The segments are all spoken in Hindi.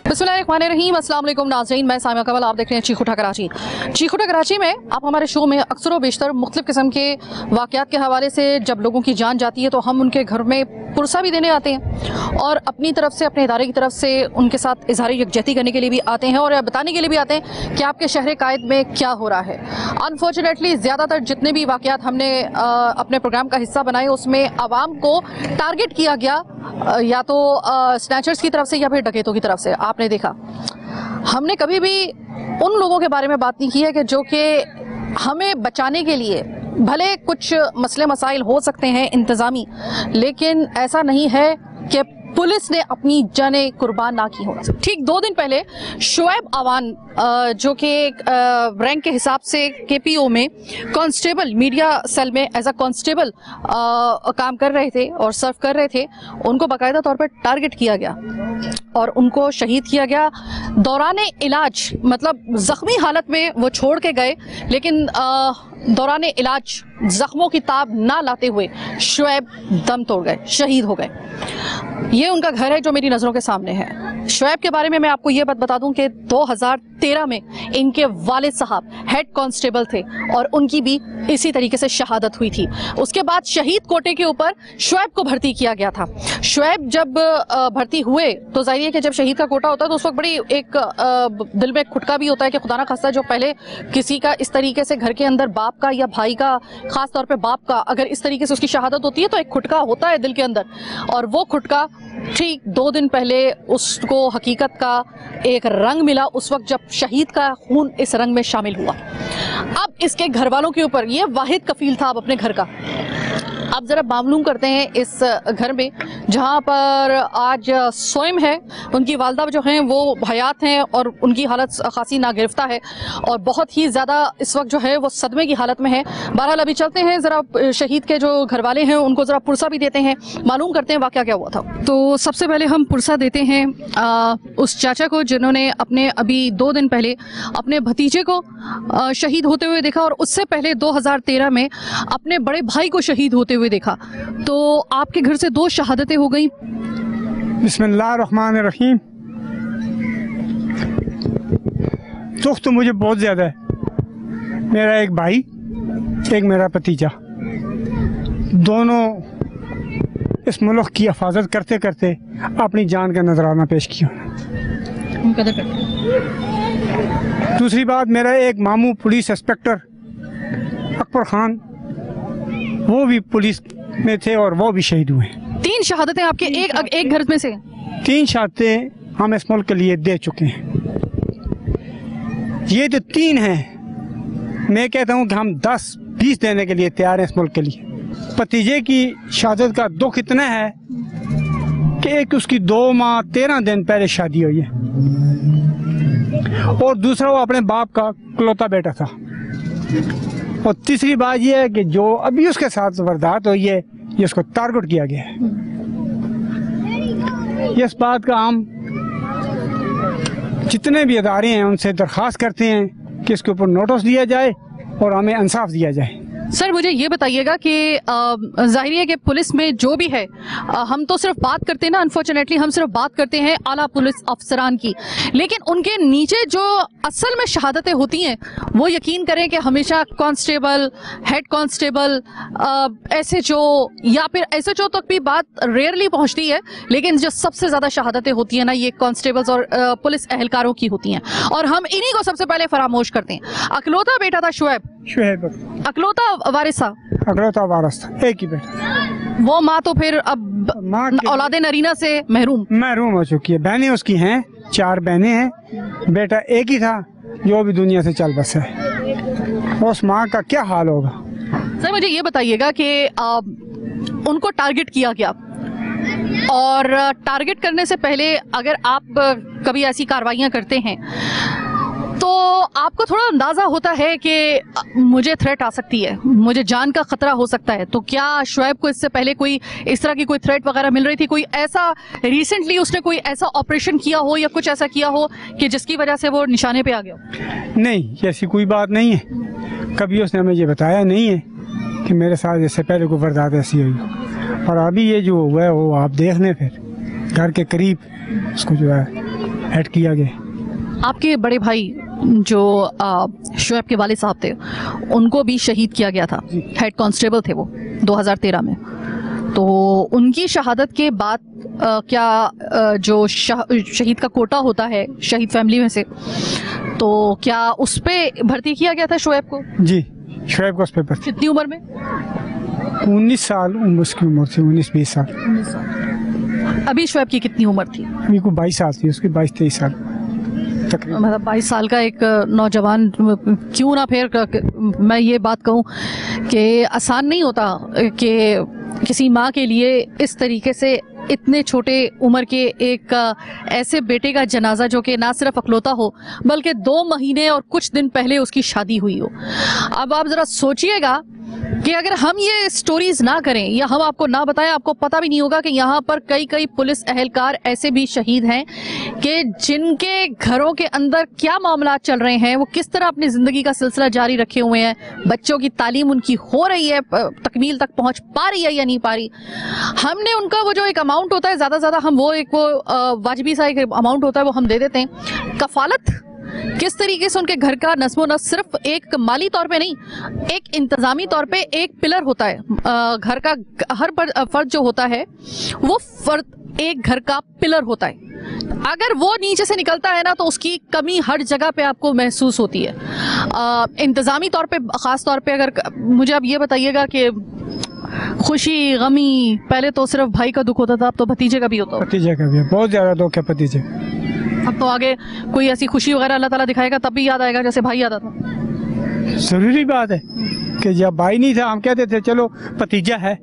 बिस्मिल्लाहिर्रहमानिर्रहीम, अस्सलाम वालेकुम नाज़रीन, मैं सामिया कमल, आप देख रहे हैं चीख उठा कराची। चीख उठा कराची में आप हमारे शो में अक्सर व बेशतर मुख्तलिफ किस्म के वाक़यात के हवाले से जब लोगों की जान जाती है तो हम उनके घर में पुरसा भी देने आते हैं और अपनी तरफ से, अपने इदारे की तरफ से उनके साथ इजहार यकजहती करने के लिए भी आते हैं और बताने के लिए भी आते हैं कि आपके शहर कायद में क्या हो रहा है। अनफॉर्चुनेटली ज़्यादातर जितने भी वाक़यात हमने अपने प्रोग्राम का हिस्सा बनाए उसमें आवाम को टारगेट किया गया, या तो स्नैचर्स की तरफ से या फिर डकैतों की तरफ से। आपने देखा, हमने कभी भी उन लोगों के बारे में बात नहीं की है कि जो कि हमें बचाने के लिए, भले कुछ मसले मसाइल हो सकते हैं इंतज़ामी, लेकिन ऐसा नहीं है कि पुलिस ने अपनी जानें कुर्बान ना की हो। ठीक 2 दिन पहले शुएब अवान जो कि रैंक के हिसाब से KPO में कांस्टेबल, मीडिया सेल में एज अ कांस्टेबल काम कर रहे थे और सर्व कर रहे थे, उनको बाकायदा तौर पर टारगेट किया गया और उनको शहीद किया गया दौरान इलाज। मतलब ज़ख्मी हालत में वो छोड़ के गए, लेकिन दौरान इलाज जख्मों की ताब ना लाते हुए शुएब दम तोड़ गए, शहीद हो गए। ये उनका घर है जो मेरी नज़रों के सामने है। शुएब के बारे में मैं आपको ये बात बता दूं कि 2013 में इनके वालिद साहब हेड कांस्टेबल थे और उनकी भी इसी तरीके से शहादत हुई थी। उसके बाद शहीद कोटे के ऊपर शुएब को भर्ती किया गया था। शुएब जब भर्ती हुए तो जाहिर है कि जब शहीद का कोटा होता है तो उस वक्त बड़ी एक दिल में खुटका भी होता है कि खुदा ना खास्ता जो पहले किसी का इस तरीके से घर के अंदर बाप का या भाई का, खास तौर पे बाप का, अगर इस तरीके से उसकी शहादत होती है तो एक खुटका होता है दिल के अंदर। और वो खुटका ठीक 2 दिन पहले उसको हकीकत का एक रंग मिला, उस वक्त जब शहीद का खून इस रंग में शामिल हुआ। अब इसके घर वालों के ऊपर, ये वाहिद कफील था अब अपने घर का। अब जरा मालूम करते हैं इस घर में जहाँ पर आज सोइम है, उनकी वालदा जो हैं वो हयात हैं और उनकी हालत खासी नागिरफ्ता है और बहुत ही ज़्यादा इस वक्त जो है वो सदमे की हालत में है। बहरहाल अभी चलते हैं, ज़रा शहीद के जो घर वाले हैं उनको ज़रा पुरसा भी देते हैं, मालूम करते हैं वाक़या क्या हुआ था। तो सबसे पहले हम पुरसा देते हैं उस चाचा को जिन्होंने अपने अभी 2 दिन पहले अपने भतीजे को शहीद होते हुए देखा और उससे पहले 2013 में अपने बड़े भाई को शहीद होते हुए देखा। तो आपके घर से 2 शहादतें हो गई। बिस्मिल्लाहिर्रहमानिर्रहीम। दुख तो मुझे बहुत ज़्यादा है। मेरा एक भाई, एक मेरा भतीजा, दोनों इस मुल्क की हिफाजत करते करते अपनी जान का नजराना पेश किया। दूसरी बात, मेरा एक मामू पुलिस इंस्पेक्टर अकबर खान, वो भी पुलिस में थे और वो भी शहीद हुए। 3 शहादतें आपके एक घर में से? 3 शहादतें हम इस मुल्क के लिए दे चुके हैं। ये तो 3 हैं, मैं कहता हूँ कि हम 10-20 देने के लिए तैयार हैं इस मुल्क के लिए। भतीजे की शहादत का दुख इतना है कि एक उसकी 2 माह 13 दिन पहले शादी हुई है और दूसरा वो अपने बाप का इकलौता बेटा था। और तीसरी बात यह है कि जो अभी उसके साथ वारदात हुई है, ये उसको टारगेट किया गया है। इस बात का हम जितने भी अदारे हैं उनसे दरख्वास्त करते हैं कि इसके ऊपर नोटिस दिया जाए और हमें इंसाफ दिया जाए। सर मुझे ये बताइएगा कि जाहिर है कि पुलिस में जो भी है, हम तो सिर्फ बात करते हैं ना, अनफॉर्चुनेटली हम सिर्फ बात करते हैं आला पुलिस अफसरान की, लेकिन उनके नीचे जो असल में शहादतें होती हैं वो यकीन करें कि हमेशा कांस्टेबल, हेड कांस्टेबल, SHO या फिर SHO तक भी बात रेयरली पहुंचती है, लेकिन जो सबसे ज़्यादा शहादतें होती हैं ना, ये कांस्टेबल्स और पुलिस एहलकारों की होती हैं और हम इन्हीं को सबसे पहले फरामोश करते हैं। अकलौता बेटा था शुएब, अकलौता वारिस था, अकलौता वारिस था, एक ही बेटा। वो माँ तो फिर अब औलादे नरीना से महरूम हो चुकी है। बहनें उसकी हैं, 4 बहनें हैं, बेटा एक ही था जो भी दुनिया से चल बसा है। उस माँ का क्या हाल होगा। सर मुझे ये बताइएगा कि उनको टारगेट किया गया और टारगेट करने से पहले अगर आप कभी ऐसी कार्रवाइयाँ करते हैं तो आपको थोड़ा अंदाजा होता है कि मुझे थ्रेट आ सकती है, मुझे जान का खतरा हो सकता है। तो क्या शुएब को इससे पहले कोई इस तरह की कोई थ्रेट वगैरह मिल रही थी? कोई ऐसा रिसेंटली उसने कोई ऐसा ऑपरेशन किया हो या कुछ ऐसा किया हो कि जिसकी वजह से वो निशाने पे आ गया? नहीं, ऐसी कोई बात नहीं है। कभी उसने हमें ये बताया नहीं है कि मेरे साथ इससे पहले कोई वारदात ऐसी हुई। और अभी ये जो हुआ है वो आप देख लें, फिर घर के करीब उसको जो है ऐड किया गया। आपके बड़े भाई जो शोएब के वालिद साहब थे, उनको भी शहीद किया गया था, हेड कांस्टेबल थे वो 2013 में। तो उनकी शहादत के बाद क्या जो शहीद का कोटा होता है शहीद फैमिली में से, तो क्या उस पे भर्ती किया गया था शोएब को? जी, शोएब को उस पे भर्ती। कितनी उम्र में? 19 साल उसकी उम्र थी, 19-20 साल। 19 साल। अभी शोएब की कितनी उम्र थी? अभी को 22 साल थी, उसकी 22-23 साल तकरीबन। मतलब 22 साल का एक नौजवान, क्यों ना फिर मैं ये बात कहूँ कि आसान नहीं होता कि किसी माँ के लिए इस तरीके से इतने छोटे उम्र के एक ऐसे बेटे का जनाजा जो कि ना सिर्फ अकलौता हो बल्कि 2 महीने और कुछ दिन पहले उसकी शादी हुई हो। अब आप ज़रा सोचिएगा कि अगर हम ये स्टोरीज ना करें या हम आपको ना बताएं, आपको पता भी नहीं होगा कि यहाँ पर कई पुलिस एहलकार ऐसे भी शहीद हैं कि जिनके घरों के अंदर क्या मामला चल रहे हैं, वो किस तरह अपनी ज़िंदगी का सिलसिला जारी रखे हुए हैं, बच्चों की तालीम उनकी हो रही है, तकमील तक पहुँच पा रही है या नहीं पा रही। हमने उनका वो जो एक अमाउंट होता है, ज़्यादा से ज़्यादा हम वो एक वाजिबी सा एक अमाउंट होता है वो हम दे देते हैं। कफालत किस तरीके से उनके घर का नस्मो नस्ब सिर्फ एक माली तौर पे नहीं, एक इंतजामी तौर पे एक पिलर होता है। घर का हर फर्द जो होता है वो फर्द एक घर का पिलर होता है। अगर वो नीचे से निकलता है ना तो उसकी कमी हर जगह पे आपको महसूस होती है। इंतजामी तौर पे, ख़ास तौर पे अगर मुझे आप ये बताइएगा कि खुशी गमी पहले तो सिर्फ भाई का दुख होता था, अब तो भतीजे का भी होता है। भतीजे का भी बहुत ज़्यादा दुख है भतीजे। अब तो आगे कोई ऐसी खुशी वगैरह अल्लाह ताला दिखाएगा तब भी याद आएगा जैसे भाई याद आता। ज़रूरी बात है कि जब भाई नहीं था हम कहते थे चलो भतीजा है,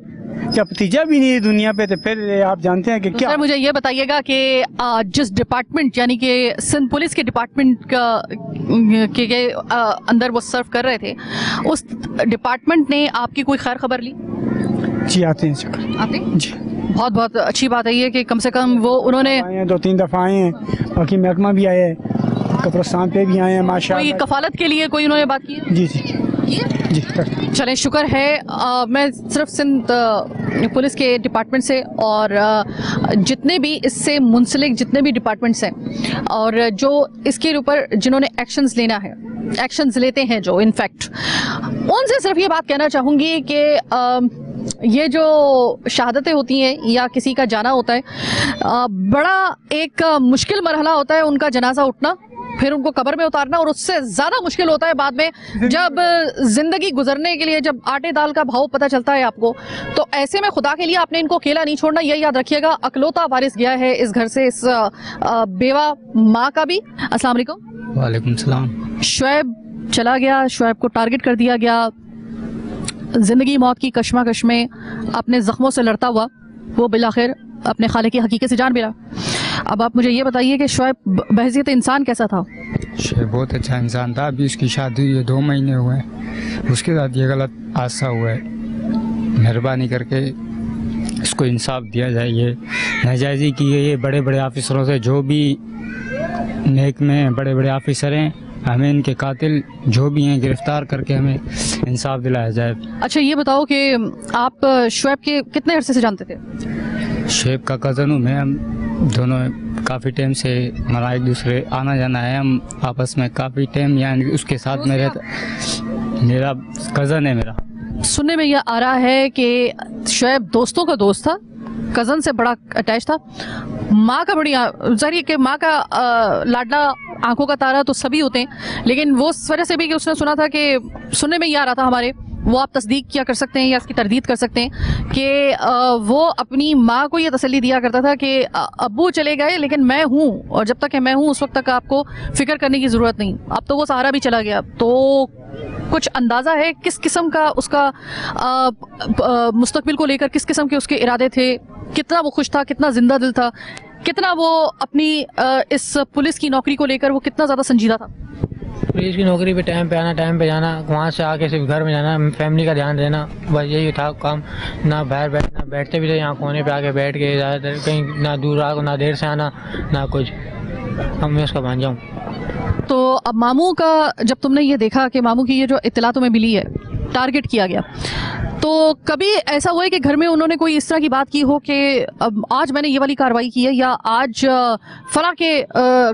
जब भतीजा भी नहीं है दुनिया पे तो फिर आप जानते हैं कि तो क्या। सर मुझे ये बताइएगा कि जिस डिपार्टमेंट यानी कि सिंध पुलिस के डिपार्टमेंट के अंदर वो सर्व कर रहे थे, उस डिपार्टमेंट ने आपकी कोई खैर खबर ली? जी आते हैं शुक्र। आते जी, बहुत बहुत अच्छी बात है ये कि कम से कम वो उन्होंने आए हैं, 2-3 दफ़ा आए हैं, बाकी महकमा भी आए हैं, कब्रिस्तान पे भी आए हैं कोई माशाल्लाह। कफालत के लिए कोई उन्होंने बात की है? जी जी जी करते। चलें, शुक्र है। मैं सिर्फ सिंध पुलिस के डिपार्टमेंट से और जितने भी इससे मुंसलिक जितने भी डिपार्टमेंट्स हैं और जो इसके ऊपर जिन्होंने एक्शंस लेना है, एक्शंस लेते हैं जो इनफैक्ट, उनसे सिर्फ ये बात कहना चाहूँगी कि ये जो शहादतें होती हैं या किसी का जाना होता है, बड़ा एक मुश्किल मरहला होता है उनका जनाजा उठना, फिर उनको कब्र में उतारना, और उससे ज़्यादा मुश्किल होता है बाद में जब ज़िंदगी गुजरने के लिए जब आटे दाल का भाव पता चलता है आपको। तो ऐसे में खुदा के लिए आपने इनको अकेला नहीं छोड़ना, यही याद रखिएगा। अकलौता वारिस गया है इस घर से, इस बेवा माँ का भी। अस्सलाम वालेकुम। वालेकुम सलाम। शोएब चला गया, शोएब को टारगेट कर दिया गया, ज़िंदगी मौत की कश्मकश में अपने ज़ख्मों से लड़ता हुआ वो बिलाखिर अपने खाले की हकीकत से जान मिला। अब आप मुझे ये बताइए कि शोएब बहज़ियत इंसान कैसा था? शोएब बहुत अच्छा इंसान था। अभी उसकी शादी हुई है, 2 महीने हुए हैं, उसके साथ ये गलत हादसा हुआ है। मेहरबानी करके इसको इंसाफ दिया जाए। ये नाजायज़ी की है ये बड़े बड़े ऑफिसरों से, जो भी नेक में बड़े बड़े ऑफिसर हैं, हमें इनके कातिल जो भी हैं गिरफ्तार करके हमें इंसाफ दिलाया जाए। अच्छा ये बताओ कि आप शोएब के कितने अरसे से जानते थे? शोएब का कज़न हूँ मैं, हम दोनों काफ़ी टाइम से हमारा एक दूसरे आना जाना है, हम आपस में काफ़ी टाइम, यानी उसके साथ में रहता, मेरा कज़न है मेरा। सुनने में यह आ रहा है कि शोएब दोस्तों का दोस्त था, कज़न से बड़ा अटैच था, माँ का बड़ी जाहिर है कि माँ का लाडला आंखों का तारा तो सभी होते हैं, लेकिन वो इस वजह से भी कि उसने सुना था कि सुनने में ये आ रहा था हमारे, वो आप तस्दीक किया कर सकते हैं या इसकी तरदीद कर सकते हैं कि वो अपनी माँ को ये तसल्ली दिया करता था कि अब्बू चले गए लेकिन मैं हूँ, और जब तक मैं हूँ उस वक्त तक आपको फिक्र करने की ज़रूरत नहीं। अब तो वो सहारा भी चला गया, तो कुछ अंदाज़ा है किस किस्म का उसका मुस्तकबिल को लेकर किस किस्म के उसके इरादे थे, कितना वो खुश था, कितना जिंदा दिल था, कितना वो अपनी इस पुलिस की नौकरी को लेकर वो कितना ज़्यादा संजीदा था? पुलिस की नौकरी पे टाइम पे आना, टाइम पे जाना, वहाँ से आके सिर्फ घर में जाना, फैमिली का ध्यान देना, बस यही था काम। ना बाहर बैठना, बैठते भी थे यहाँ कोने पे आके बैठ के, ज़्यादातर कहीं ना दूर आ, ना देर से आना, ना कुछ। अब मैं उसका मान जाऊँ। तो अब मामू का जब तुमने ये देखा कि मामू की ये जो इत्तला तुम्हें मिली है, टारगेट किया गया, तो कभी ऐसा हुआ है कि घर में उन्होंने कोई इस तरह की बात की हो कि अब आज मैंने ये वाली कार्रवाई की है या आज फला के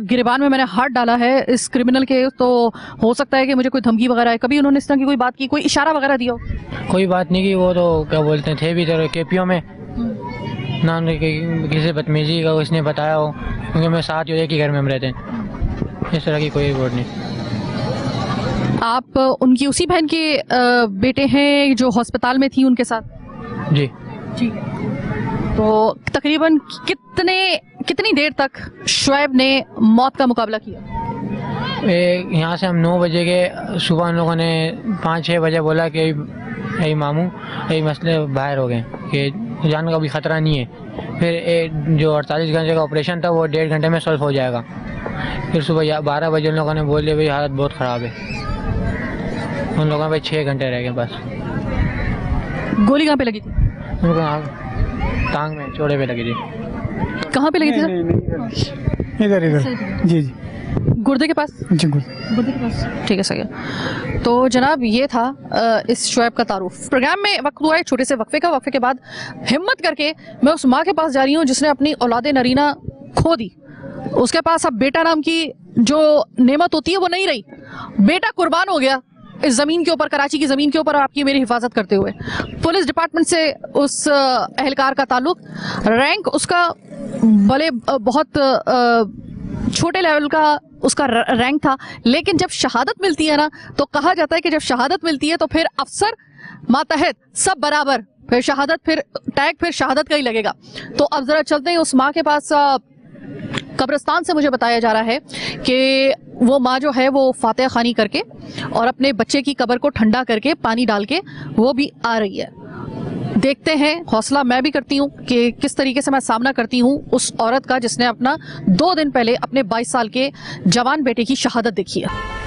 गिरबान में मैंने हाथ डाला है इस क्रिमिनल के, तो हो सकता है कि मुझे कोई धमकी वगैरह है, कभी उन्होंने इस तरह की कोई बात की, कोई इशारा वगैरह दिया हो? कोई बात नहीं की, वो तो क्या बोलते थे भी तो केपीओ में ना उन्हें किसी बदतमीजी का उसने बताया हो, क्योंकि मैं साथ ही एक ही घर में हम रहते हैं, इस तरह की कोई रिपोर्ट नहीं। आप उनकी उसी बहन के बेटे हैं जो अस्पताल में थी उनके साथ? जी जी। तो तकरीबन कितनी देर तक शुएब ने मौत का मुकाबला किया? यहाँ से हम 9 बजे के सुबह उन लोगों ने 5-6 बजे बोला कि यही मामू यही मसले बाहर हो गए कि जान का भी ख़तरा नहीं है। फिर जो 48 घंटे का ऑपरेशन था वो 1.5 घंटे में सॉल्व हो जाएगा। फिर सुबह 12 बजे उन लोगों ने बोल दिया भाई हालत बहुत ख़राब है। उन लोगों पे 6 घंटे रह गए बस। गोली कहाँ पे लगी थी? उनको टांग में चौड़े पे लगी थी। कहाँ पे लगी थी सर? इधर जी जी, गुर्दे के पास? जी गुर्दे के पास, ठीक है, सही है। तो जनाब ये था इस शुएब का तारुफ। प्रोग्राम में वक्त हुआ है छोटे से वक्फे का। वक्फे के बाद हिम्मत करके मैं उस माँ के पास जा रही हूँ जिसने अपनी औलादे नरीना खो दी। उसके पास अब बेटा नाम की जो नेमत होती है वो नहीं रही। बेटा कुर्बान हो गया इस जमीन के ऊपर, कराची की जमीन के ऊपर, आपकी मेरी हिफाजत करते हुए। पुलिस डिपार्टमेंट से उस एहलकार का ताल्लुक, रैंक उसका भले बहुत छोटे लेवल का उसका रैंक था, लेकिन जब शहादत मिलती है ना तो कहा जाता है कि जब शहादत मिलती है तो फिर अफसर मातहत सब बराबर, फिर शहादत, फिर टैग फिर शहादत का ही लगेगा। तो अब जरा चलते हैं उस माँ के पास। कब्रिस्तान से मुझे बताया जा रहा है कि वो माँ जो है वो फातिहा खानी करके और अपने बच्चे की कब्र को ठंडा करके पानी डाल के वो भी आ रही है। देखते हैं, हौसला मैं भी करती हूँ कि किस तरीके से मैं सामना करती हूँ उस औरत का जिसने अपना 2 दिन पहले अपने 22 साल के जवान बेटे की शहादत देखी है।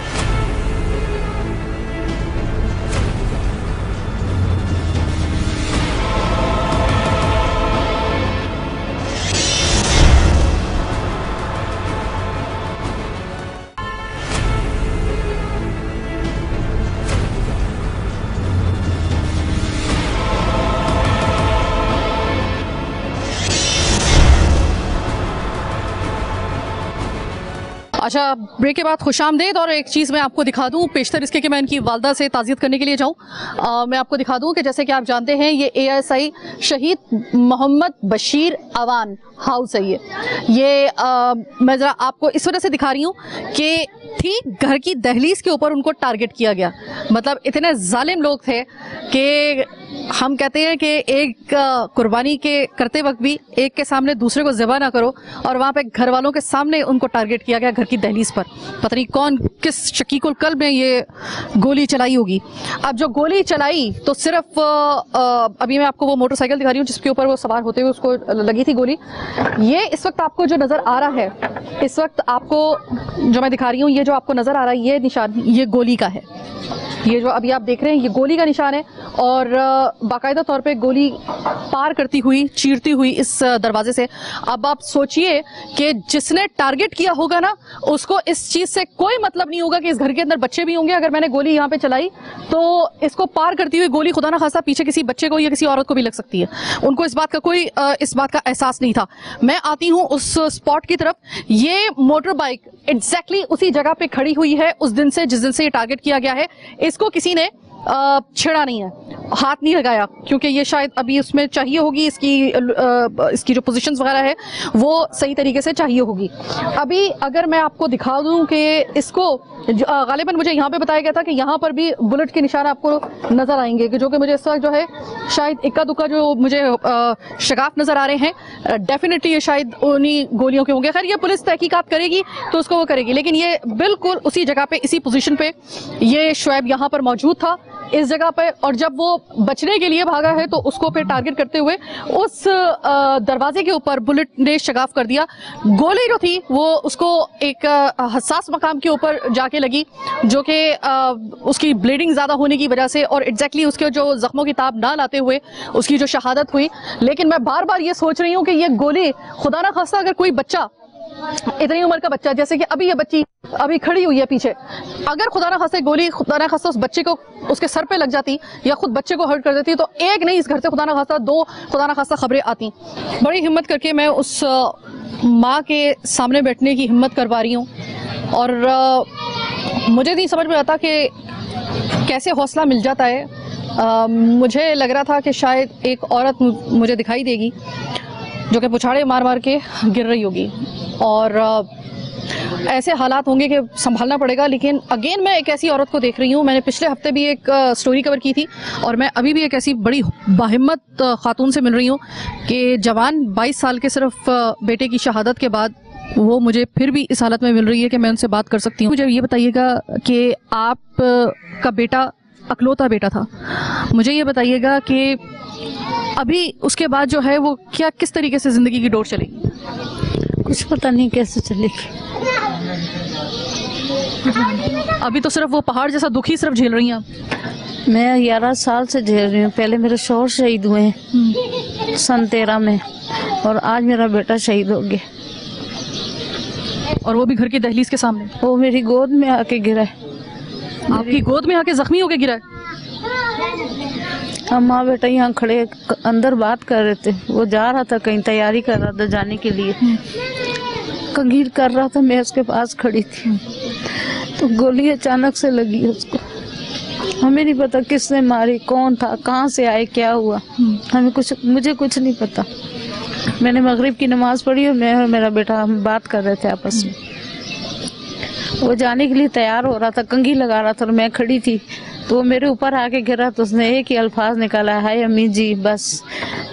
अच्छा, ब्रेक के बाद खुशामदीद। और एक चीज़ मैं आपको दिखा दूं, पेशतर इसके कि मैं इनकी वालदा से ताज़ियत करने के लिए जाऊं, मैं आपको दिखा दूं कि जैसे कि आप जानते हैं ये ASI शहीद मोहम्मद बशीर अवान हाउस है। ये मैं ज़रा आपको इस वजह से दिखा रही हूँ कि ठीक घर की दहलीज के ऊपर उनको टारगेट किया गया। मतलब इतने जालिम लोग थे कि हम कहते हैं कि एक कुर्बानी के करते वक्त भी एक के सामने दूसरे को ज़िबा ना करो, और वहाँ पे घर वालों के सामने उनको टारगेट किया गया घर की दहलीज पर। पता नहीं कौन किस शकीकुल कल्ब ने ये गोली चलाई होगी। अब जो गोली चलाई तो सिर्फ अभी मैं आपको वो मोटरसाइकिल दिखा रही हूँ जिसके ऊपर वो सवार होते हुए उसको लगी थी गोली। ये इस वक्त आपको जो नज़र आ रहा है, इस वक्त आपको जो मैं दिखा रही हूँ, ये जो आपको नज़र आ रहा है ये निशान ये गोली का है। ये जो अभी आप देख रहे हैं ये गोली का निशान है, और बाकायदा तौर पे गोली पार करती हुई, चीरती हुई इस दरवाजे से। अब आप सोचिए कि जिसने टारगेट किया होगा ना उसको इस चीज़ से कोई मतलब नहीं होगा कि इस घर के अंदर बच्चे भी होंगे। अगर मैंने गोली यहाँ पे चलाई तो इसको पार करती हुई गोली खुदा ना खासा पीछे किसी बच्चे को या किसी औरत को भी लग सकती है। उनको इस बात का कोई इस बात का एहसास नहीं था। मैं आती हूँ उस स्पॉट की तरफ। ये मोटर बाइक एग्जैक्टली उसी जगह पे खड़ी हुई है उस दिन से जिस दिन से ये टारगेट किया गया है। इसको किसी ने छेड़ा नहीं है, हाथ नहीं लगाया, क्योंकि ये शायद अभी उसमें चाहिए होगी, इसकी जो पोजीशंस वगैरह है वो सही तरीके से चाहिए होगी। अभी अगर मैं आपको दिखा दूं कि इसको गालिबन मुझे यहाँ पे बताया गया था कि यहाँ पर भी बुलेट के निशान आपको नज़र आएंगे, कि जो कि मुझे इस वक्त जो है शायद इक्का दुक्का जो मुझे शगाफ नज़र आ रहे हैं, डेफिनेटली ये शायद उन्हीं गोलियों के होंगे। खैर ये पुलिस तहकीकात करेगी तो उसको वो करेगी, लेकिन ये बिल्कुल उसी जगह पे, इसी पोजीशन पे ये शुएब यहाँ पर मौजूद था इस जगह पे। और जब वो बचने के लिए भागा है तो उसको फिर टारगेट करते हुए उस दरवाजे के ऊपर बुलेट ने शगाफ कर दिया। गोली जो थी वो उसको एक हसास मकाम के ऊपर जाके लगी, जो कि उसकी ब्लीडिंग ज़्यादा होने की वजह से और एग्जैक्टली उसके जो जख्मों की ताब ना लाते हुए उसकी जो शहादत हुई। लेकिन मैं बार बार ये सोच रही हूँ कि ये गोली खुदा ना खास्ता अगर कोई बच्चा इतनी उम्र का बच्चा, जैसे कि अभी ये बच्ची अभी खड़ी हुई है पीछे, अगर खुदा ना खास्ता गोली खुदा ना खास्ता उस बच्चे को उसके सर पे लग जाती या खुद बच्चे को हर्ट कर देती, तो एक नहीं, इस घर से खुदा ना खास्ता 2 खुदा ना खास्ता खबरें आती। बड़ी हिम्मत करके मैं उस माँ के सामने बैठने की हिम्मत करवा रही हूँ, और मुझे नहीं समझ में आता कि कैसे हौसला मिल जाता है। मुझे लग रहा था कि शायद एक औरत मुझे दिखाई देगी जो कि पुछाड़े मार मार के गिर रही होगी, और ऐसे हालात होंगे कि संभालना पड़ेगा। लेकिन अगेन मैं एक ऐसी औरत को देख रही हूँ, मैंने पिछले हफ्ते भी एक स्टोरी कवर की थी, और मैं अभी भी एक ऐसी बड़ी बाहिम्मत खातून से मिल रही हूँ कि जवान 22 साल के सिर्फ बेटे की शहादत के बाद वो मुझे फिर भी इस हालत में मिल रही है कि मैं उनसे बात कर सकती हूँ। मुझे ये बताइएगा कि आप का बेटा अकलौता बेटा था, मुझे ये बताइएगा कि अभी उसके बाद जो है वो क्या किस तरीके से ज़िंदगी की डोर चलेगी? कुछ पता नहीं कैसे चलेगी। अभी तो सिर्फ वो पहाड़ जैसा दुख ही सिर्फ झेल रही हैं आप। मैं 11 साल से झेल रही हूँ। पहले मेरे शौहर शहीद हुए हैं सन 13 में, और आज मेरा बेटा शहीद हो गया, और वो भी घर की दहलीज के सामने। वो मेरी गोद में आके गिरा है। आपकी गोद में आके जख्मी होके गिरा है? हम माँ बेटा यहाँ खड़े अंदर बात कर रहे थे, वो जा रहा था कहीं, तैयारी कर रहा था जाने के लिए, कंगील कर रहा था, मैं उसके पास खड़ी थी, तो गोली अचानक से लगी उसको। हमें नहीं पता किसने मारी, कौन था, कहाँ से आए, क्या हुआ, मुझे कुछ नहीं पता। मैंने मगरिब की नमाज पढ़ी और मैं और मेरा बेटा हम बात कर रहे थे आपस में। वो जाने के लिए तैयार हो रहा था, कंघी लगा रहा था, और मैं खड़ी थी, तो वो मेरे ऊपर आके गिरा, तो उसने एक ही अल्फाज निकाला, हाय अम्मी जी, बस।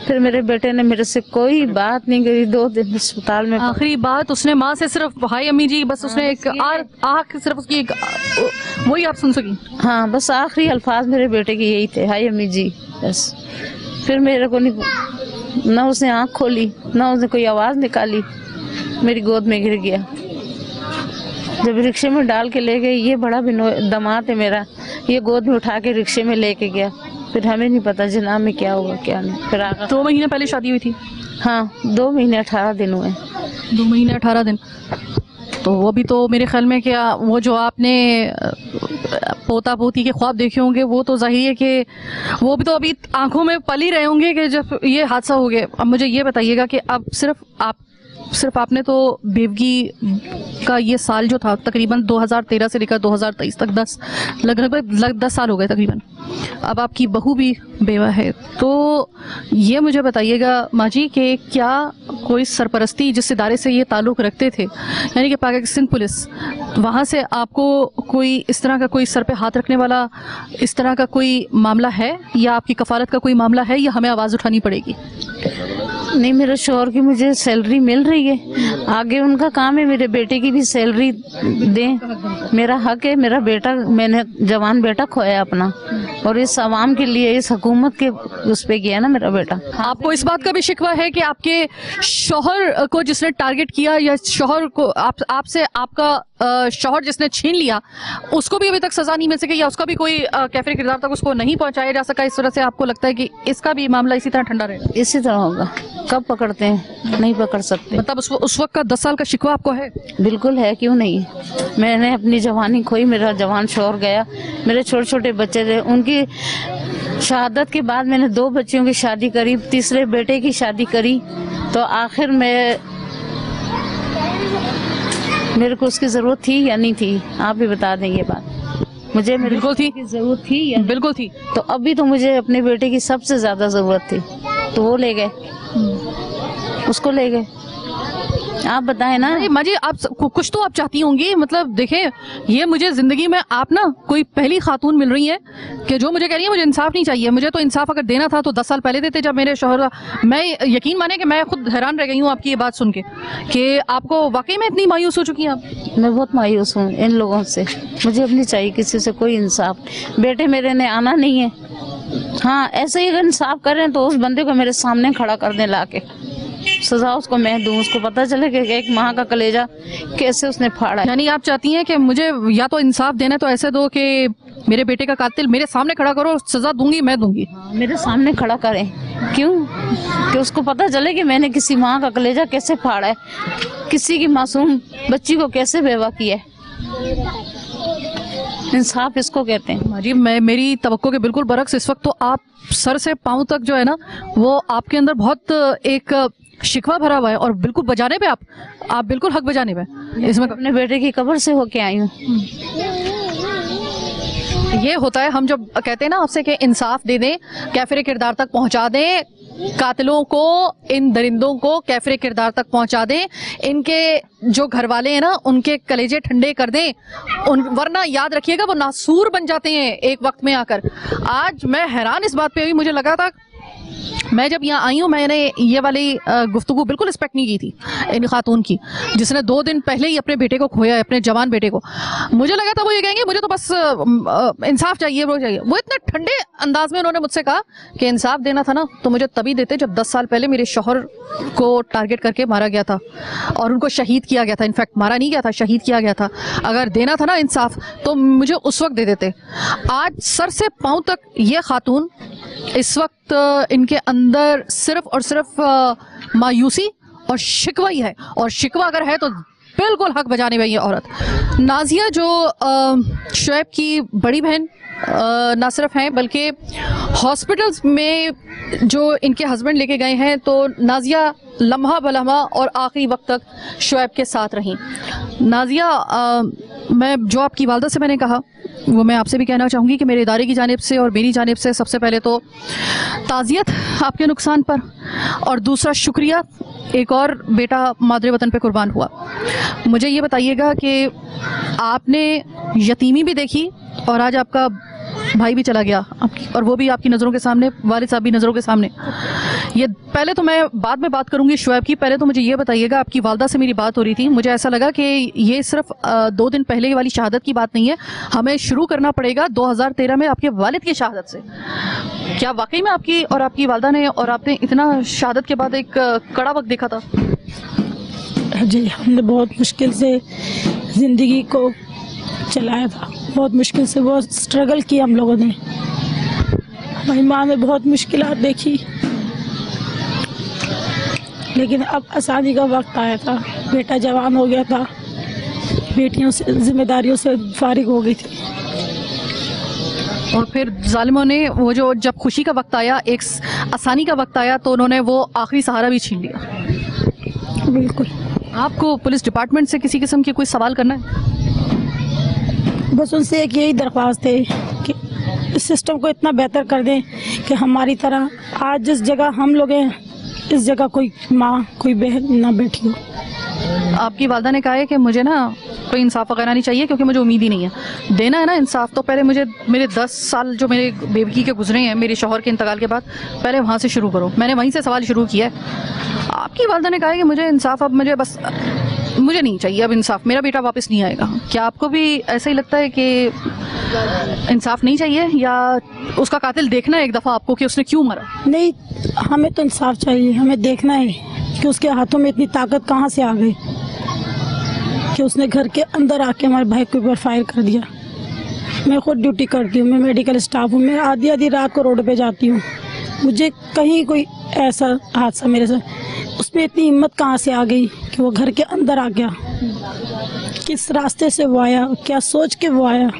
फिर मेरे बेटे ने मेरे से कोई बात नहीं करी, 2 दिन अस्पताल में। आखिरी बात उसने माँ से सिर्फ हाय अम्मी जी, बस उसने एक आख सिर्फ उसकी एक वही आप सुन सकी? हाँ, बस आखिरी अल्फाज मेरे बेटे के यही थे, हाय अम्मी जी, बस। फिर मेरे को नहीं, ना उसने आँख खोली, ना उसने कोई आवाज़ निकाली, मेरी गोद में गिर गया। जब रिक्शे में डाल के ले गए, ये बड़ा दामाद है मेरा, ये गोद में उठा के रिक्शे में लेके गया। फिर हमें नहीं पता जना में क्या हुआ क्या नहीं। फिर 2 महीने पहले शादी हुई थी? हाँ, 2 महीने 18 दिन हुए। 2 महीने 18 दिन। तो वो भी तो मेरे ख्याल में क्या वो जो आपने पोता पोती के ख्वाब देखे होंगे, वो तो जाहिर है कि वो भी तो अभी आंखों में पल ही रहे होंगे कि जब ये हादसा हो गया। अब मुझे ये बताइएगा कि अब सिर्फ आपने तो बेवगी का ये साल जो था तकरीबन 2013 से लेकर 2023 तक लगभग 10 साल हो गए तकरीबन। अब आपकी बहू भी बेवा है, तो ये मुझे बताइएगा माँ जी कि क्या कोई सरपरस्ती जिस इदारे से ये ताल्लुक़ रखते थे, यानी कि पाकिस्तान पुलिस, वहाँ से आपको कोई इस तरह का कोई सर पे हाथ रखने वाला इस तरह का कोई मामला है, या आपकी कफालत का कोई मामला है, या हमें आवाज़ उठानी पड़ेगी? नहीं, मेरे शौहर की मुझे सैलरी मिल रही है, आगे उनका काम है मेरे बेटे की भी सैलरी दें, मेरा हक है। मेरा बेटा, मैंने जवान बेटा खोया अपना, और इस आवाम के लिए, इस हुकूमत के उस पे गया ना मेरा बेटा। आपको इस बात का भी शिकवा है कि आपके शौहर को जिसने टारगेट किया, या शौहर को आपसे आपका शौहर जिसने छीन लिया, उसको भी अभी तक सजा नहीं मिल सकी, या उसका भी कोई कैफिर किरदार तक उसको नहीं पहुंचाया जा सका? इस वजह से आपको लगता है कि इसका भी मामला इसी तरह ठंडा रहेगा? इसी तरह होगा। कब पकड़ते हैं? नहीं पकड़ सकते। मतलब उस वक्त का 10 साल का शिकवा आपको है? बिल्कुल है, क्यों नहीं। मैंने अपनी जवानी खोई, मेरा जवान शौहर गया, मेरे छोटे छोटे बच्चे थे, उनकी शहादत के बाद मैंने 2 बच्चियों की शादी करी, तीसरे बेटे की शादी करी, तो आखिर में मेरे को उसकी जरूरत थी या नहीं थी? आप भी बता दें ये बात। मुझे मेरे बिल्कुल थी, जरूरत थी या? बिल्कुल थी। तो अभी तो मुझे अपने बेटे की सबसे ज्यादा जरूरत थी, तो वो ले गए, उसको ले गए। आप बताएं ना। माँ जी, आप कुछ तो आप चाहती होंगी, मतलब देखें, ये मुझे जिंदगी में आप ना कोई पहली खातून मिल रही है कि जो मुझे कह रही है मुझे इंसाफ नहीं चाहिए। मुझे तो इंसाफ अगर देना था तो 10 साल पहले देते, जब मेरे शौहर। मैं यकीन माने कि मैं खुद हैरान रह गई हूँ आपकी ये बात सुन के कि आपको वाकई में इतनी मायूस हो चुकी हैं आप। मैं बहुत मायूस हूँ इन लोगों से, मुझे अब नहीं चाहिए किसी से कोई इंसाफ। बेटे मेरे ने आना नहीं है। हाँ, ऐसे ही अगर इंसाफ करें तो उस बंदे को मेरे सामने खड़ा कर दें लाके, सजा उसको मैं दूं, उसको पता चले कि एक माँ का कलेजा कैसे उसने फाड़ा है। यानी आप चाहती हैं कि मुझे या तो इंसाफ देना है तो ऐसे दो कि मेरे बेटे का कातिल मेरे सामने खड़ा करो, सजा दूंगी मैं दूंगी। मेरे सामने खड़ा करें, क्यों? कि उसको पता चले कि मैंने किसी माँ का कलेजा कैसे फाड़ा है, किसी की मासूम बच्ची को कैसे बेवा किया है। इंसाफ इसको कहते हैं। माँ जी, मैं मेरी तवक्को के बिल्कुल बरक्स इस वक्त तो आप सर से पांव तक जो है ना वो आपके अंदर बहुत एक शिकवा भरा हुआ है और बिल्कुल बजाने पे आप बिल्कुल हक बजाने पे। इसमें अपने बेटे की कब्र से होके आई हूँ। ये होता है, हम जब कहते हैं ना आपसे कि इंसाफ दे दें, कैफिर किरदार तक पहुंचा दें, कातिलों को, इन दरिंदों को कैफिर किरदार तक पहुंचा दें, इनके जो घर वाले हैं ना उनके कलेजे ठंडे कर दें, वरना याद रखिएगा वो नासूर बन जाते हैं एक वक्त में आकर। आज मैं हैरान इस बात पे हुई, मुझे लगा था मैं जब यहाँ आई हूँ मैंने ये वाली गुफ्तगू बिल्कुल एक्सपेक्ट नहीं की थी इन खातून की, जिसने 2 दिन पहले ही अपने बेटे को खोया है, अपने जवान बेटे को। मुझे लगा था वो ये कहेंगे मुझे तो बस इंसाफ चाहिए, वो चाहिए। वो इतने ठंडे अंदाज में उन्होंने मुझसे कहा कि इंसाफ देना था ना तो मुझे तभी देते जब 10 साल पहले मेरे शौहर को टारगेट करके मारा गया था और उनको शहीद किया गया था। इनफैक्ट मारा नहीं गया था, शहीद किया गया था। अगर देना था ना इंसाफ तो मुझे उस वक्त दे देते। आज सर से पाँव तक ये खातून इस वक्त इनके अंदर सिर्फ और सिर्फ मायूसी और शिकवा ही है, और शिकवा अगर है तो बिल्कुल हक बजाने वाली ये औरत। नाजिया जो शुएब की बड़ी बहन ना सिर्फ हैं बल्कि हॉस्पिटल्स में जो इनके हस्बैंड लेके गए हैं तो नाजिया लम्हा बलम्हा और आखिरी वक्त तक शुएब के साथ रहीं। नाजिया, मैं जो आपकी वालदा से मैंने कहा वो मैं आपसे भी कहना चाहूँगी कि मेरे इदारे की जानिब से और मेरी जानिब से सबसे पहले तो ताज़ियत आपके नुकसान पर, और दूसरा शुक्रिया, एक और बेटा मादरे वतन पे कुर्बान हुआ। मुझे ये बताइएगा कि आपने यतीमी भी देखी और आज आपका भाई भी चला गया आपकी, और वो भी आपकी नज़रों के सामने, वालिद साहब भी नज़रों के सामने। ये पहले तो मैं बाद में बात करूंगी शुएब की, पहले तो मुझे ये बताइएगा, आपकी वालदा से मेरी बात हो रही थी, मुझे ऐसा लगा कि ये सिर्फ 2 दिन पहले वाली शहादत की बात नहीं है, हमें शुरू करना पड़ेगा 2013 में आपके वालिद की शहादत से। क्या वाकई में आपकी और आपकी वालदा ने और आपने इतना शहादत के बाद एक कड़ा वक्त देखा था? जी, हमने बहुत मुश्किल से ज़िंदगी को चलाया था, बहुत मुश्किल से, बहुत स्ट्रगल किया हम लोगों ने। हमारी माँ ने बहुत मुश्किलात देखी, लेकिन अब आसानी का वक्त आया था। बेटा जवान हो गया था, बेटियों से जिम्मेदारियों से फारिग हो गई थी, और फिर जालिमों ने वो जो जब खुशी का वक्त आया, एक आसानी का वक्त आया, तो उन्होंने वो आखिरी सहारा भी छीन लिया। बिल्कुल। आपको पुलिस डिपार्टमेंट से किसी किस्म की कोई सवाल करना है? बस उनसे एक यही दरख्वास्त है कि इस सिस्टम को इतना बेहतर कर दें कि हमारी तरह आज जिस जगह हम लोग हैं इस जगह कोई माँ, कोई बहन ना बैठी हो। आपकी वालदा ने कहा है कि मुझे ना कोई इंसाफ वगैरह नहीं चाहिए क्योंकि मुझे उम्मीद ही नहीं है। देना है ना इंसाफ तो पहले मुझे मेरे 10 साल जो मेरे बेबकी के गुजरे हैं मेरे शौहर के इंतकाल के बाद, पहले वहाँ से शुरू करो। मैंने वहीं से सवाल शुरू किया है। आपकी वालदा ने कहा है कि मुझे इंसाफ, अब मुझे नहीं चाहिए अब इंसाफ, मेरा बेटा वापस नहीं आएगा। क्या आपको भी ऐसा ही लगता है कि इंसाफ नहीं चाहिए, या उसका कातिल देखना है एक दफ़ा आपको कि उसने क्यों मरा? नहीं, हमें तो इंसाफ चाहिए। हमें देखना है कि उसके हाथों में इतनी ताकत कहाँ से आ गई कि उसने घर के अंदर आके हमारे भाई के ऊपर फायर कर दिया। मैं खुद ड्यूटी करती हूँ, मैं मेडिकल स्टाफ हूँ, मैं आधी रात को रोड पे जाती हूँ। मुझे कहीं कोई ऐसा हादसा मेरे साथ, उसमें इतनी हिम्मत कहाँ से आ गई कि वो घर के अंदर आ गया? किस रास्ते से वो आया, क्या सोच के वो आया?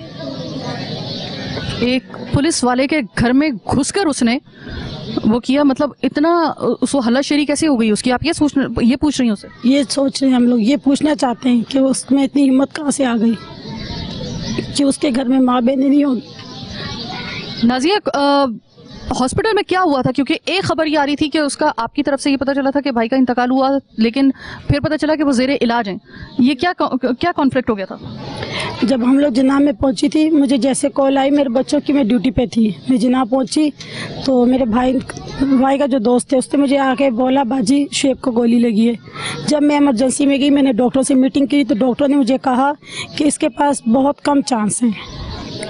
एक पुलिस वाले के घर में घुसकर उसने वो किया, मतलब इतना उसको हल्लाशेरी कैसे हो गई उसकी? आप ये पूछ रही हैं उसे? ये सोच रहे हैं हम लोग, ये पूछना चाहते हैं कि उसमें इतनी हिम्मत कहाँ से आ गई कि उसके घर में माँ बहन नहीं होगी। नाजिया, हॉस्पिटल में क्या हुआ था? क्योंकि एक खबर ये आ रही थी कि उसका, आपकी तरफ से ये पता चला था कि भाई का इंतकाल हुआ, लेकिन फिर पता चला कि वो ज़ेरे इलाज हैं। ये क्या कॉन्फ्लिक्ट हो गया था? जब हम लोग जिन्ना में पहुंची थी, मुझे जैसे कॉल आई मेरे बच्चों की, मैं ड्यूटी पे थी, मैं जिन्ना पहुंची तो मेरे भाई का जो दोस्त है उसने मुझे आके बोला बाजी शुएब को गोली लगी है। जब मैं इमरजेंसी में गई, मैंने डॉक्टर से मीटिंग की तो डॉक्टर ने मुझे कहा कि इसके पास बहुत कम चांस हैं,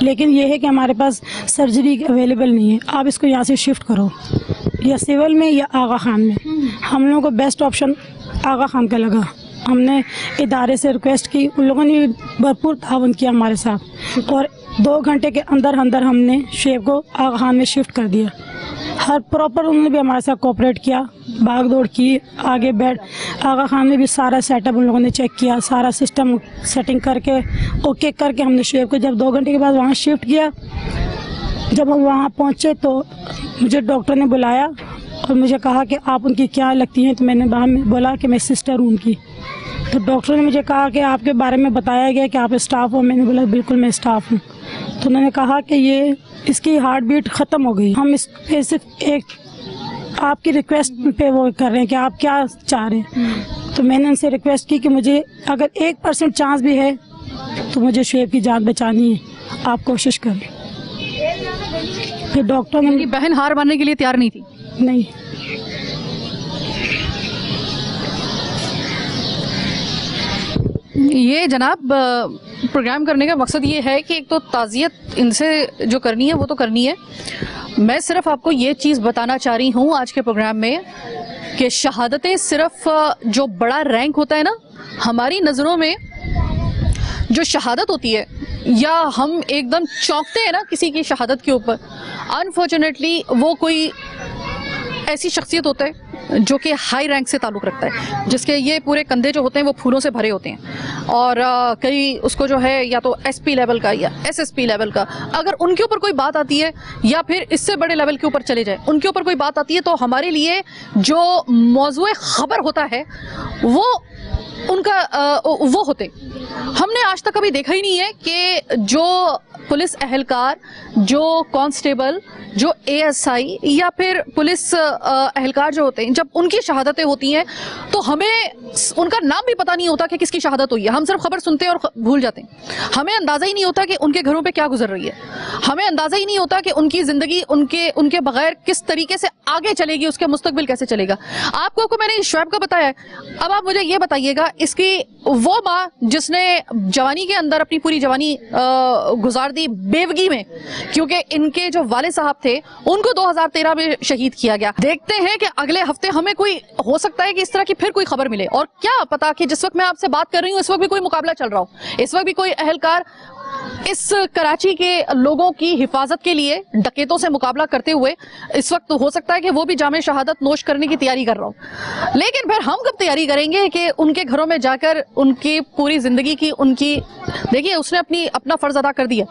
लेकिन यह है कि हमारे पास सर्जरी अवेलेबल नहीं है, आप इसको यहाँ से शिफ्ट करो, या सिविल में या आगा खान में। हम लोगों को बेस्ट ऑप्शन आगा खान का लगा। हमने इदारे से रिक्वेस्ट की, उन लोगों ने भरपूर ताउन किया हमारे साथ और 2 घंटे के अंदर अंदर हमने शेब को आगा खान में शिफ्ट कर दिया। हर प्रॉपर उन्होंने भी हमारे साथ कोऑपरेट किया, भाग दौड़ की, आगे बैठ आगा खान में भी सारा सेटअप उन लोगों ने चेक किया, सारा सिस्टम सेटिंग करके ओके करके हमने शेब को जब 2 घंटे के बाद वहाँ शिफ्ट किया। जब हम वहाँ पहुँचे तो मुझे डॉक्टर ने बुलाया और मुझे कहा कि आप उनकी क्या लगती हैं, तो मैंने वहाँ में बोला कि मैं सिस्टर हूँ उनकी। तो डॉक्टर ने मुझे कहा कि आपके बारे में बताया गया कि आप स्टाफ हो। मैंने बोला बिल्कुल मैं स्टाफ हूँ। तो उन्होंने कहा कि ये इसकी हार्ट बीट ख़त्म हो गई, हम इस पे सिर्फ एक आपकी रिक्वेस्ट पे वो कर रहे हैं कि आप क्या चाह रहे हैं। तो मैंने उनसे रिक्वेस्ट की कि मुझे अगर 1% चांस भी है तो मुझे शेब की जान बचानी है, आप कोशिश करें। फिर डॉक्टर ने, मेरी बहन हार मानने के लिए तैयार नहीं थी। नहीं, ये जनाब प्रोग्राम करने का मकसद ये है कि एक तो ताज़ियत इनसे जो करनी है वो तो करनी है। मैं सिर्फ आपको ये चीज़ बताना चाह रही हूँ आज के प्रोग्राम में कि शहादतें सिर्फ जो बड़ा रैंक होता है ना, हमारी नज़रों में जो शहादत होती है या हम एकदम चौंकते हैं ना किसी की शहादत के ऊपर, अनफॉर्चुनेटली वो कोई ऐसी शख्सियत होता है जो कि हाई रैंक से ताल्लुक़ रखता है, जिसके ये पूरे कंधे जो होते हैं वो फूलों से भरे होते हैं और कई उसको जो है या तो एसपी लेवल का या एसएसपी लेवल का, अगर उनके ऊपर कोई बात आती है या फिर इससे बड़े लेवल के ऊपर चले जाए, उनके ऊपर कोई बात आती है तो हमारे लिए जो मौजूए ख़बर होता है वो उनका वो होते। हमने आज तक कभी देखा ही नहीं है कि जो पुलिस अहलकार, जो कांस्टेबल, जो एएसआई या फिर पुलिस अहलकार जो होते हैं, जब उनकी शहादतें होती हैं तो हमें उनका नाम भी पता नहीं होता कि किसकी शहादत हुई है। हम सिर्फ खबर सुनते हैं और भूल जाते हैं। हमें अंदाज़ा ही नहीं होता कि उनके घरों पे क्या गुजर रही है। हमें अंदाज़ा ही नहीं होता कि उनकी ज़िंदगी उनके बगैर किस तरीके से आगे चलेगी, उसके मुस्तकबिल कैसे चलेगा। आपको मैंने शुएब का बताया है। अब आप मुझे ये बताइएगा, इसकी वो माँ जिसने जवानी के अंदर अपनी पूरी जवानी गुजार दी बेवगी में, क्योंकि इनके जो वाले साहब थे उनको 2013 में शहीद किया गया। देखते हैं कि अगले हफ्ते हमें कोई हो सकता है कि इस तरह की फिर कोई खबर मिले, और क्या पता कि जिस वक्त मैं आपसे बात कर रही हूँ इस वक्त भी कोई मुकाबला चल रहा हो, इस वक्त भी कोई अहलकार इस कराची के लोगों की हिफाजत के लिए डकैतों से मुकाबला करते हुए इस वक्त हो सकता है कि वो भी जामे शहादत नोश करने की तैयारी कर रहा हो। लेकिन फिर हम कब तैयारी करेंगे कि उनके घरों में जाकर उनकी पूरी जिंदगी की उनकी, देखिए उसने अपना फर्ज अदा कर दिया,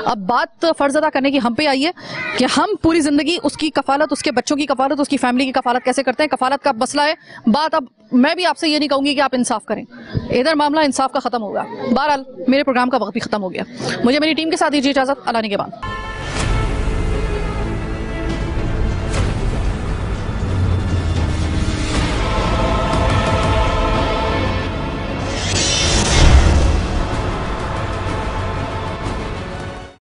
अब बात फर्ज अदा करने की हम पे आई है कि हम पूरी जिंदगी उसकी कफालत, उसके बच्चों की कफालत, उसकी फैमिली की कफालत कैसे करते हैं। कफालत का मसला है बात। अब मैं भी आपसे ये नहीं कहूंगी कि आप इंसाफ करें, इधर मामला इंसाफ का खत्म होगा। बहरहाल मेरे प्रोग्राम का वक्त भी खत्म हो गया। मुझे मेरी टीम के साथ दीजिए इजाजत। अल्लाह ने के बाद।